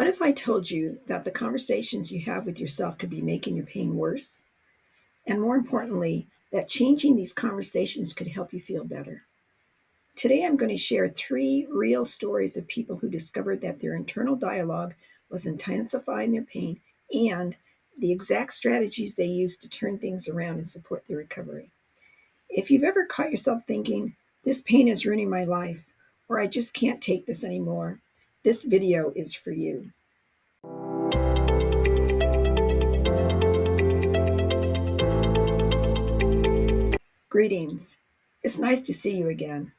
What if I told you that the conversations you have with yourself could be making your pain worse? And more importantly, that changing these conversations could help you feel better. Today, I'm going to share three real stories of people who discovered that their internal dialogue was intensifying their pain and the exact strategies they used to turn things around and support their recovery. If you've ever caught yourself thinking, this pain is ruining my life, or I just can't take this anymore, this video is for you. Greetings. It's nice to see you again.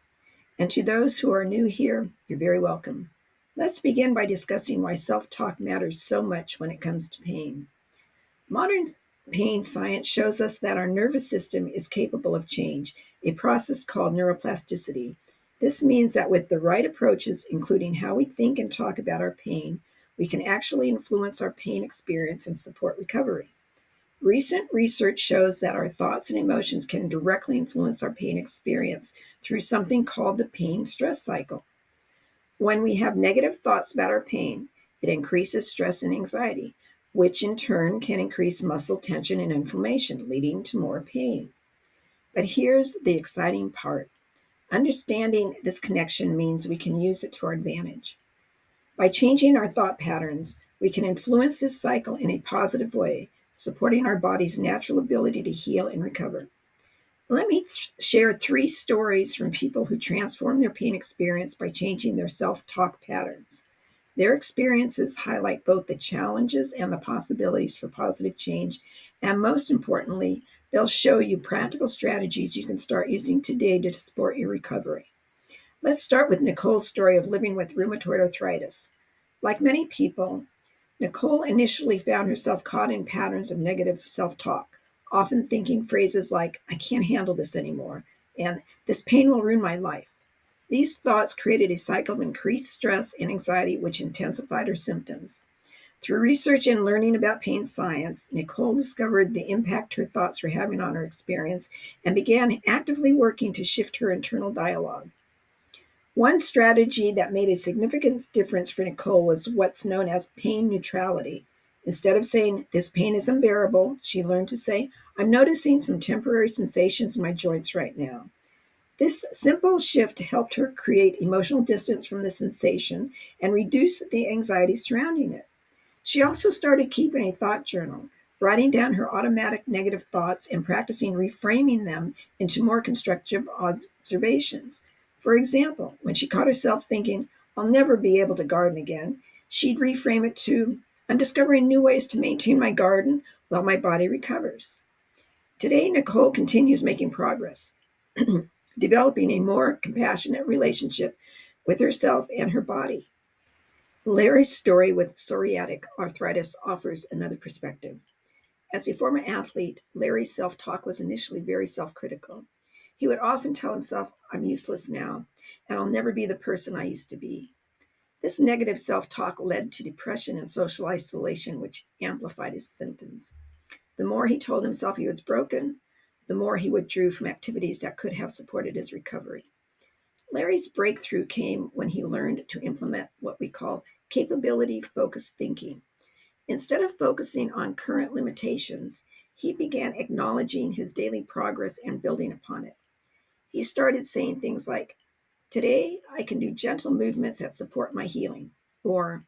And to those who are new here, you're very welcome. Let's begin by discussing why self-talk matters so much when it comes to pain. Modern pain science shows us that our nervous system is capable of change, a process called neuroplasticity. This means that with the right approaches, including how we think and talk about our pain, we can actually influence our pain experience and support recovery. Recent research shows that our thoughts and emotions can directly influence our pain experience through something called the pain stress cycle. When we have negative thoughts about our pain, it increases stress and anxiety, which in turn can increase muscle tension and inflammation, leading to more pain. But here's the exciting part. Understanding this connection means we can use it to our advantage. By changing our thought patterns, we can influence this cycle in a positive way, supporting our body's natural ability to heal and recover. Let me share three stories from people who transformed their pain experience by changing their self-talk patterns. Their experiences highlight both the challenges and the possibilities for positive change, and most importantly, they'll show you practical strategies you can start using today to support your recovery. Let's start with Nicole's story of living with rheumatoid arthritis. Like many people, Nicole initially found herself caught in patterns of negative self-talk, often thinking phrases like, I can't handle this anymore, and this pain will ruin my life. These thoughts created a cycle of increased stress and anxiety, which intensified her symptoms. Through research and learning about pain science, Nicole discovered the impact her thoughts were having on her experience and began actively working to shift her internal dialogue. One strategy that made a significant difference for Nicole was what's known as pain neutrality. Instead of saying, this pain is unbearable, she learned to say, I'm noticing some temporary sensations in my joints right now. This simple shift helped her create emotional distance from the sensation and reduce the anxiety surrounding it. She also started keeping a thought journal, writing down her automatic negative thoughts and practicing reframing them into more constructive observations. For example, when she caught herself thinking, I'll never be able to garden again, she'd reframe it to, I'm discovering new ways to maintain my garden while my body recovers. Today, Nicole continues making progress, developing a more compassionate relationship with herself and her body. Larry's story with psoriatic arthritis offers another perspective. As a former athlete, Larry's self-talk was initially very self-critical. He would often tell himself, I'm useless now, and I'll never be the person I used to be. This negative self-talk led to depression and social isolation, which amplified his symptoms. The more he told himself he was broken, the more he withdrew from activities that could have supported his recovery. Larry's breakthrough came when he learned to implement what we call capability-focused thinking. Instead of focusing on current limitations, he began acknowledging his daily progress and building upon it. He started saying things like, today I can do gentle movements that support my healing, or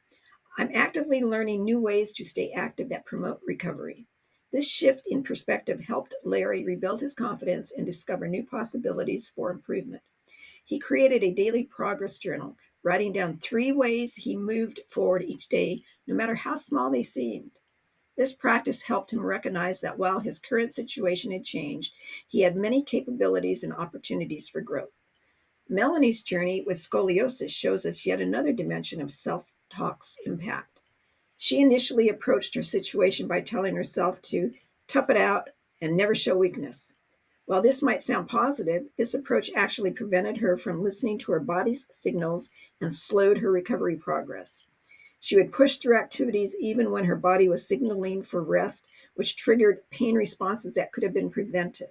I'm actively learning new ways to stay active that promote recovery. This shift in perspective helped Larry rebuild his confidence and discover new possibilities for improvement. He created a daily progress journal, writing down 3 ways he moved forward each day, no matter how small they seemed. This practice helped him recognize that while his current situation had changed, he had many capabilities and opportunities for growth. Melanie's journey with scoliosis shows us yet another dimension of self-talk's impact. She initially approached her situation by telling herself to tough it out and never show weakness. While this might sound positive, this approach actually prevented her from listening to her body's signals and slowed her recovery progress. She would push through activities even when her body was signaling for rest, which triggered pain responses that could have been prevented.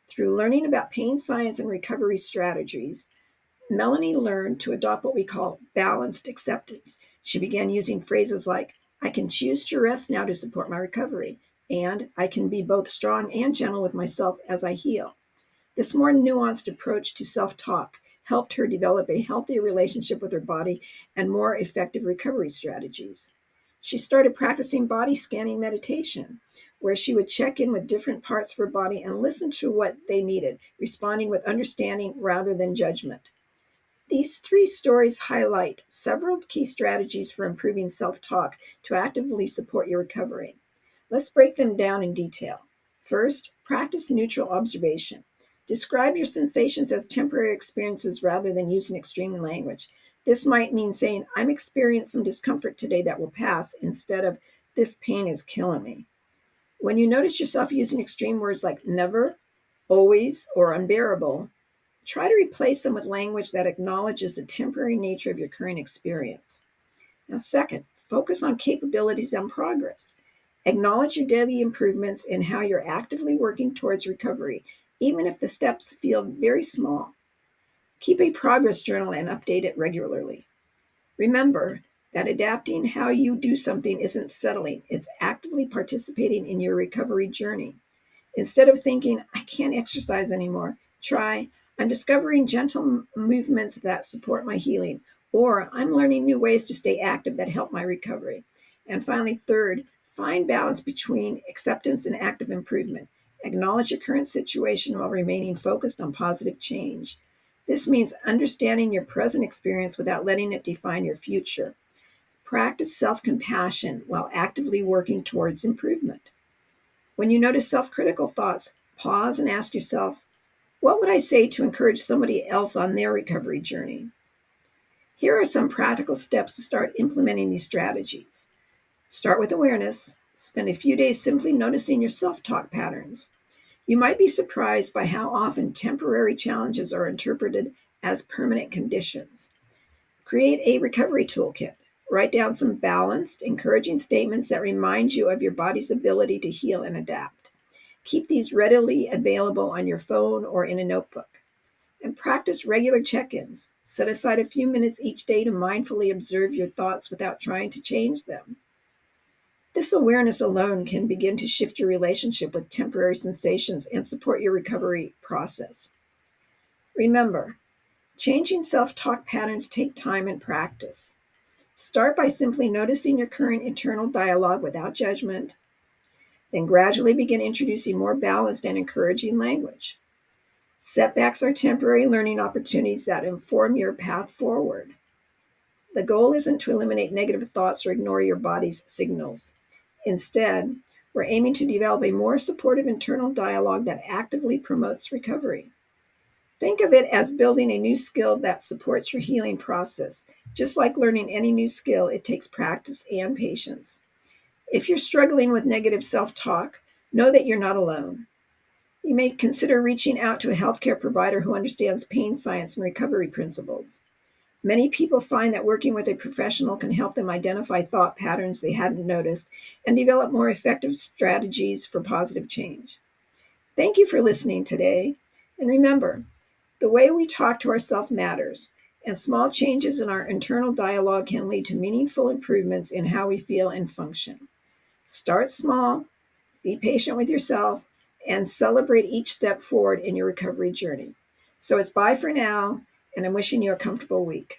Through learning about pain science and recovery strategies, Melanie learned to adopt what we call balanced acceptance. She began using phrases like, I can choose to rest now to support my recovery, and I can be both strong and gentle with myself as I heal. This more nuanced approach to self talk helped her develop a healthier relationship with her body and more effective recovery strategies. She started practicing body scanning meditation, where she would check in with different parts of her body and listen to what they needed, responding with understanding rather than judgment. These three stories highlight several key strategies for improving self talk to actively support your recovery. Let's break them down in detail. First, practice neutral observation. Describe your sensations as temporary experiences rather than using extreme language. This might mean saying, I'm experiencing some discomfort today that will pass, instead of, this pain is killing me. When you notice yourself using extreme words like never, always, or unbearable, try to replace them with language that acknowledges the temporary nature of your current experience. Now, second, focus on capabilities and progress. Acknowledge your daily improvements and how you're actively working towards recovery, even if the steps feel very small. Keep a progress journal and update it regularly. Remember that adapting how you do something isn't settling, it's actively participating in your recovery journey. Instead of thinking, I can't exercise anymore, try, I'm discovering gentle movements that support my healing, or I'm learning new ways to stay active that help my recovery. And finally, third, find balance between acceptance and active improvement. Acknowledge your current situation while remaining focused on positive change. This means understanding your present experience without letting it define your future. Practice self compassion while actively working towards improvement. When you notice self critical thoughts, pause and ask yourself, what would I say to encourage somebody else on their recovery journey? Here are some practical steps to start implementing these strategies. Start with awareness. Spend a few days simply noticing your self talk patterns. You might be surprised by how often temporary challenges are interpreted as permanent conditions. Create a recovery toolkit. Write down some balanced, encouraging statements that remind you of your body's ability to heal and adapt. Keep these readily available on your phone or in a notebook. And practice regular check ins. Set aside a few minutes each day to mindfully observe your thoughts without trying to change them. This awareness alone can begin to shift your relationship with temporary sensations and support your recovery process. Remember, changing self talk patterns take time and practice. Start by simply noticing your current internal dialogue without judgment, then gradually begin introducing more balanced and encouraging language. Setbacks are temporary learning opportunities that inform your path forward. The goal isn't to eliminate negative thoughts or ignore your body's signals. Instead, we're aiming to develop a more supportive internal dialogue that actively promotes recovery. Think of it as building a new skill that supports your healing process. Just like learning any new skill, it takes practice and patience. If you're struggling with negative self talk, know that you're not alone. You may consider reaching out to a healthcare provider who understands pain science and recovery principles. Many people find that working with a professional can help them identify thought patterns they hadn't noticed and develop more effective strategies for positive change. Thank you for listening today. And remember, the way we talk to ourselves matters, and small changes in our internal dialogue can lead to meaningful improvements in how we feel and function. Start small, be patient with yourself, and celebrate each step forward in your recovery journey. So it's bye for now, and I'm wishing you a comfortable week.